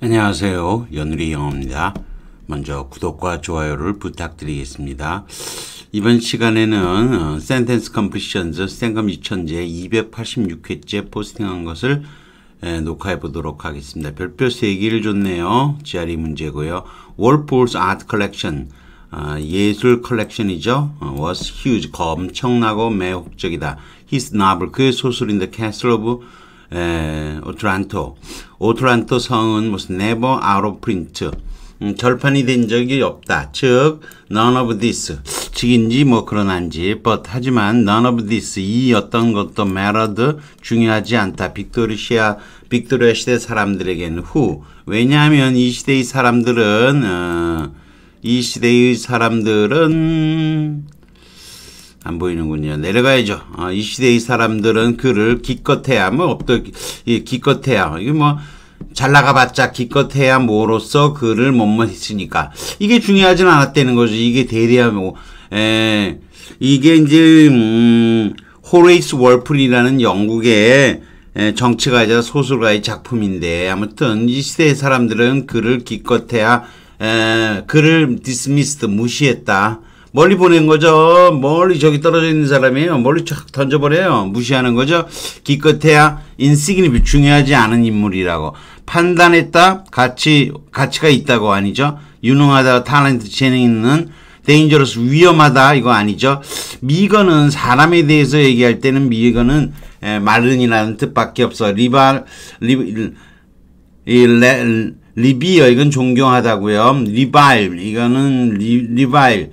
안녕하세요. 연우리 영어입니다. 먼저 구독과 좋아요를 부탁드리겠습니다. 이번 시간에는 Sentence Completions 생검 2000제 286회째 포스팅한 것을 녹화해 보도록 하겠습니다. 별표 3개를 줬네요. GRE 문제고요. Walpole's Art Collection 예술 컬렉션이죠. was huge 엄청나고 매혹적이다. His novel 그의 소설인 The Castle of 오트란토 성은 무슨 never out of print 절판이 된 적이 없다. 즉 none of this 즉인지 뭐 그런한지 but 하지만 none of this 이 어떤 것도 mattered 중요하지 않다. 빅토리아 시대 사람들에게는 who 왜냐하면 이 시대의 사람들은 안 보이는군요. 내려가야죠. 이 시대의 사람들은 그를 기껏해야 기껏해야 이게 뭐 잘 나가봤자 기껏해야 뭐로써 그를 못했으니까 이게 중요하진 않았다는 거죠. 이게 대리하고 이게 이제 호레이스 월플이라는 영국의 정치가이자 소설가의 작품인데 아무튼 이 시대의 사람들은 그를 기껏해야 그를 dismissed 무시했다. 멀리 보낸 거죠. 멀리 저기 떨어져 있는 사람이에요. 멀리 쫙 던져버려요. 무시하는 거죠. 기껏해야 insignificant 중요하지 않은 인물이라고 판단했다. 가치가 있다고 아니죠. 유능하다. 탤런트 재능 있는 dangerous 위험하다 이거 아니죠. 미거는 사람에 대해서 얘기할 때는 미거는 마른이라는 뜻밖에 없어. 리비어 이건 존경하다고요. 리바일 이거는 리바일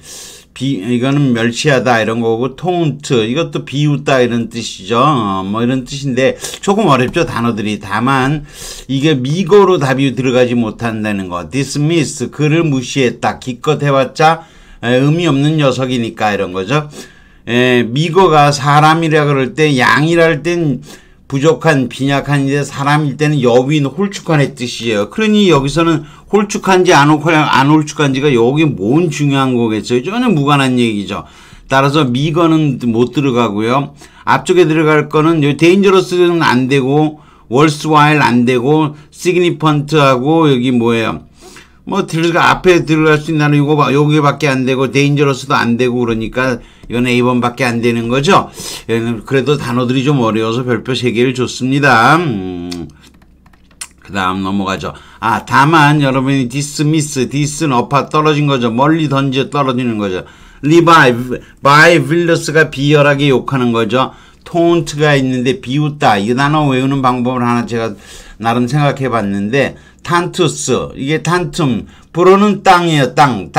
이거는 멸시하다 이런 거고 톤트 이것도 비웃다 이런 뜻이죠. 뭐 이런 뜻인데 조금 어렵죠 단어들이. 다만 이게 미고로 답이 들어가지 못한다는 거. dismiss 그를 무시했다. 기껏 해봤자 의미 없는 녀석이니까 이런 거죠. 미고가 사람이라 그럴 때 양이라 할 땐 부족한 빈약한인데 사람일 때는 여윈 홀쭉한의 뜻이에요. 그러니 여기서는 홀쭉한지 안 홀쭉한지가 여기 뭔 중요한 거겠어요. 전혀 무관한 얘기죠. 따라서 미거는 못 들어가고요. 앞쪽에 들어갈 거는 여기 데인저러스는 안 되고 월스와일 안 되고 시그니펀트하고 여기 뭐예요. 뭐 앞에 들어갈 수 있는 단어 요거밖에 안 되고 데인저러스도 안 되고 그러니까 이건 A번밖에 안 되는 거죠. 그래도 단어들이 좀 어려워서 별표 3개를 줬습니다. 그 다음 넘어가죠. 다만 여러분이 dis는 업하 떨어진 거죠. 멀리 던져 떨어지는 거죠. by villus가 비열하게 욕하는 거죠. 톤트가 있는데 비웃다. 이 단어 외우는 방법을 하나 제가 나름 생각해 봤는데 탄투스 이게 탄툼 불어는 땅이에요. 땅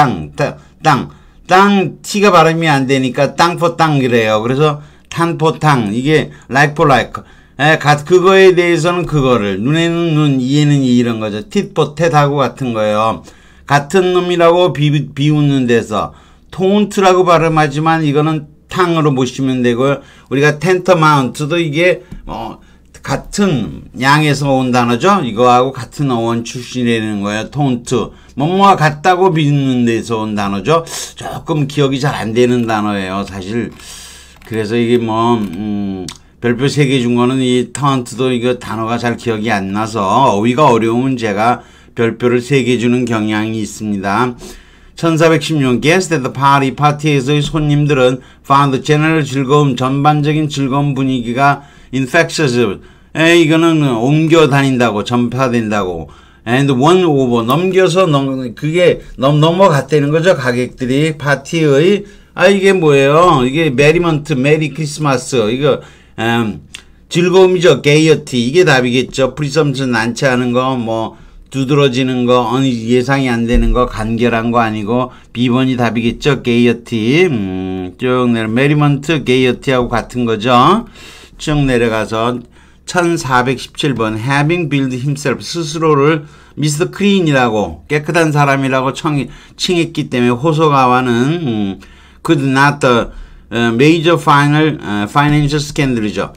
T가 발음이 안 되니까 땅포땅이래요. 그래서 탄포탕 이게 like for like 그거에 대해서는 그거를 눈에는 눈 이에는 이 이런 거죠. tit-for-tat하고 같은 거예요. 같은 놈이라고 비웃는 데서 톤트라고 발음하지만 이거는 탕으로 보시면 되고요. 우리가 텐터마운트도 이게 같은 양에서 온 단어죠. 이거하고 같은 어원 출신이라는 거예요. 톤트 뭐뭐와 같다고 비웃는 데서 온 단어죠. 조금 기억이 잘 안 되는 단어예요. 사실 그래서 이게 별표 3개 준 거는 이 톤트도 이거 단어가 잘 기억이 안 나서 어휘가 어려우면 제가 별표를 3개 주는 경향이 있습니다. 1416 guest at the party 파티에서의 손님들은 found general 즐거움 전반적인 즐거운 분위기가 infectious 이거는 옮겨 다닌다고 전파된다고 and one over 넘겨서 그게 넘어갔다는 거죠. 가객들이 파티의 이게 뭐예요? 이게 메리먼트 메리 크리스마스 이거 즐거움이죠. gaiety 이게 답이겠죠. presumption 난처하는 거 뭐 두드러지는 거 예상이 안 되는 거 간결한 거 아니고 B번이 답이겠죠. gaiety 쭉 내려 메리먼트 gaiety 하고 같은 거죠. 쭉 내려가서 1417번 having built himself 스스로를 미스터 클린이라고 깨끗한 사람이라고 칭했기 때문에 호소가와는 could not the major financial scandal이죠.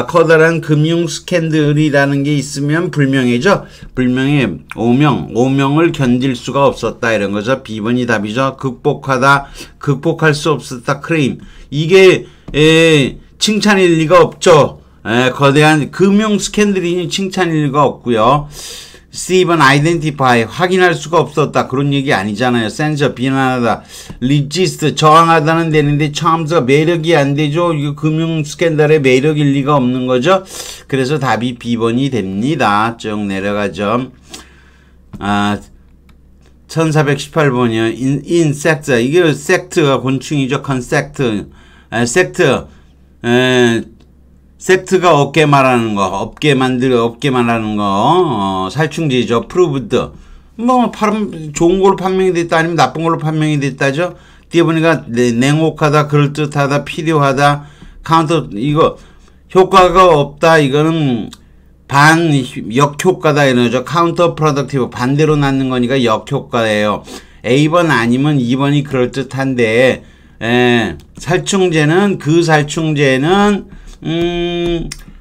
커다란 금융 스캔들이라는 게 있으면 불명예죠. 불명예 오명을 견딜 수가 없었다 이런 거죠. B번이 답이죠. 극복할 수 없었다 크레임 이게 칭찬일 리가 없죠. 거대한 금융 스캔들이니 칭찬일 리가 없고요. receive and identify 확인할 수가 없었다. 그런 얘기 아니잖아요. censor 비난하다. resist 저항하다는 되는데 charms가 매력이 안 되죠. 이거 금융 스캔들의 매력일 리가 없는 거죠. 그래서 답이 B번이 됩니다. 쭉 내려가죠. 1418번이요. insect. 이게 sect가 곤충이죠. consect. sect가 업계 말하는 거, 업계 말하는 거, 살충제죠. proved. 좋은 걸로 판명이 됐다, 아니면 나쁜 걸로 판명이 됐다죠. 뒤에 보니까, 냉혹하다, 그럴듯하다, 필요하다, 카운터, 이거, 효과가 없다, 이거는, 역효과다, 이런 거죠. 카운터 프로덕티브, 반대로 낳는 거니까 역효과예요. A번 아니면 2번이 그럴듯한데, 살충제는,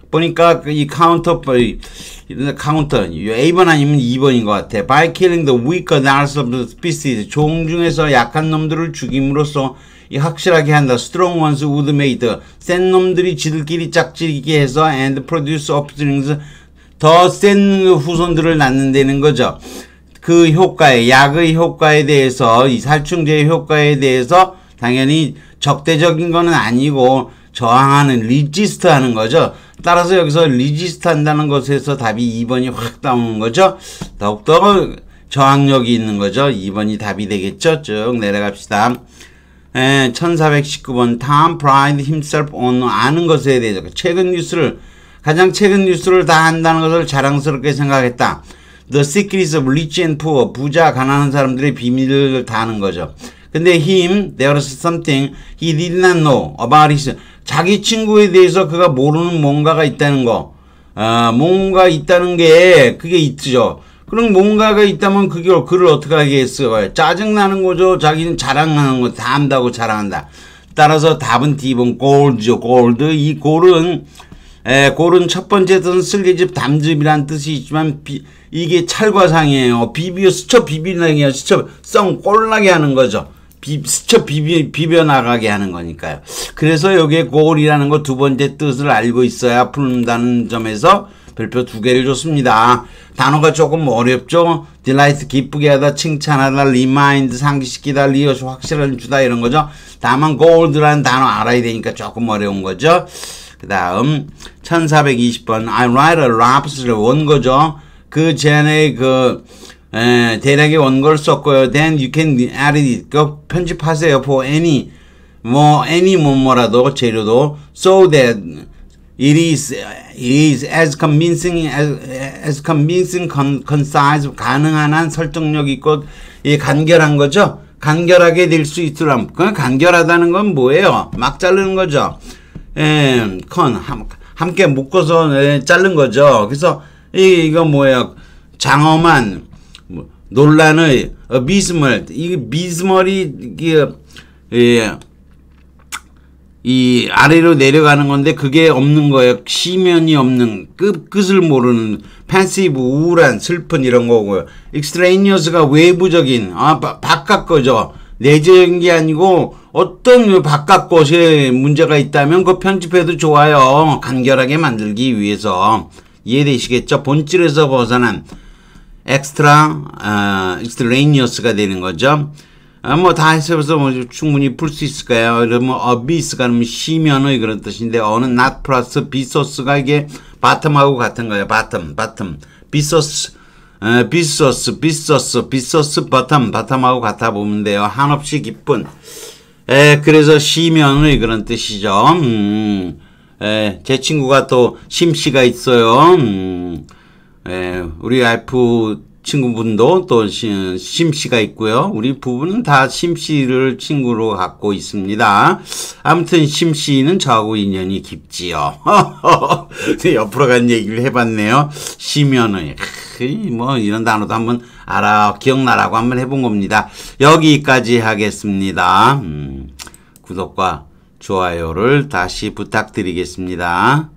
보니까 이 카운터 A번 아니면 2번인 것 같아. By killing the weaker numbers of the species. 종 중에서 약한 놈들을 죽임으로써 이 확실하게 한다. Strong ones would mate. 센 놈들이 지들끼리 짝짓게 해서 and produce offsprings. 더 센 후손들을 낳는다는 거죠. 그 효과에, 약의 효과에 대해서, 이 살충제의 효과에 대해서 당연히 적대적인 거는 아니고 저항하는, 리지스트 하는 거죠. 따라서 여기서 리지스트 한다는 것에서 답이 2번이 확 나오는 거죠. 더욱더 저항력이 있는 거죠. 2번이 답이 되겠죠. 쭉 내려갑시다. 1419번 Tom pride himself on 아는 것에 대해서 가장 최근 뉴스를 다 한다는 것을 자랑스럽게 생각했다. The secrets of rich and poor. 부자, 가난한 사람들의 비밀을 다 아는 거죠. 근데 there was something he did not know about his 자기 친구에 대해서 그가 모르는 뭔가가 있다는 거. 뭔가 있다는 게 그게 있죠. 그럼 뭔가가 있다면 그를 어떻게 하겠어요? 짜증나는 거죠. 자기는 자랑하는 거 다 안다고 자랑한다. 따라서 답은 D번 골드죠. 골드. 이 골은 첫 번째는 쓸개즙, 담즙이란 뜻이 있지만 이게 찰과상이에요. 스쳐 비비나게 해요. 스쳐 꼴나게 하는 거죠. 스쳐 비벼 나가게 하는 거니까요. 그래서 여기에 골이라는 거 두 번째 뜻을 알고 있어야 푼다는 점에서 별표 2개를 줬습니다. 단어가 조금 어렵죠. delight 기쁘게 하다, 칭찬하다, remind 상기시키다, 리어스 확실한 주다 이런 거죠. 다만 gold라는 단어 알아야 되니까 조금 어려운 거죠. 그 다음 1420번 I write a lobster 원고죠. 그 전에 대략의 원고를 썼고요. Then you can add it. 편집하세요. For any 뭐라도 재료도 so that it is as convincing concise 가능한 한 설득력 있고 간결한 거죠. 간결하게 될 수 있도록. 간결하다는 건 뭐예요? 막 자르는 거죠. 함께 묶어서 자른 거죠. 그래서 이거 뭐예요? 장엄한 논란의 미스멀 미스멀이 이 아래로 내려가는 건데 그게 없는 거예요. 시면이 없는 끝을 모르는 패시브 우울한 슬픈 이런 거고요. extraneous가 외부적인 바깥 거죠. 내적인 게 아니고 어떤 바깥 것에 문제가 있다면 그거 편집해도 좋아요. 간결하게 만들기 위해서. 이해되시겠죠? 본질에서 벗어난 extraneous가 되는 거죠. 뭐 다 해석해서 충분히 풀 수 있을까요? 그러면 abyss가 그러면 시면의 그런 뜻인데 어는 not 플러스 비소스가 이게 bottom하고 같은 거예요. bottom. 비소스 bottom하고 같아 보면 돼요. 한없이 기쁜. 그래서 시면의 그런 뜻이죠. 제 친구가 또 심씨가 있어요. 우리 와이프 친구분도 또 심씨가 있고요. 우리 부부는 다 심씨를 친구로 갖고 있습니다. 아무튼 심씨는 저하고 인연이 깊지요. 옆으로 간 얘기를 해봤네요. 시면의 뭐 이런 단어도 한번 기억나라고 한번 해본 겁니다. 여기까지 하겠습니다. 구독과 좋아요를 다시 부탁드리겠습니다.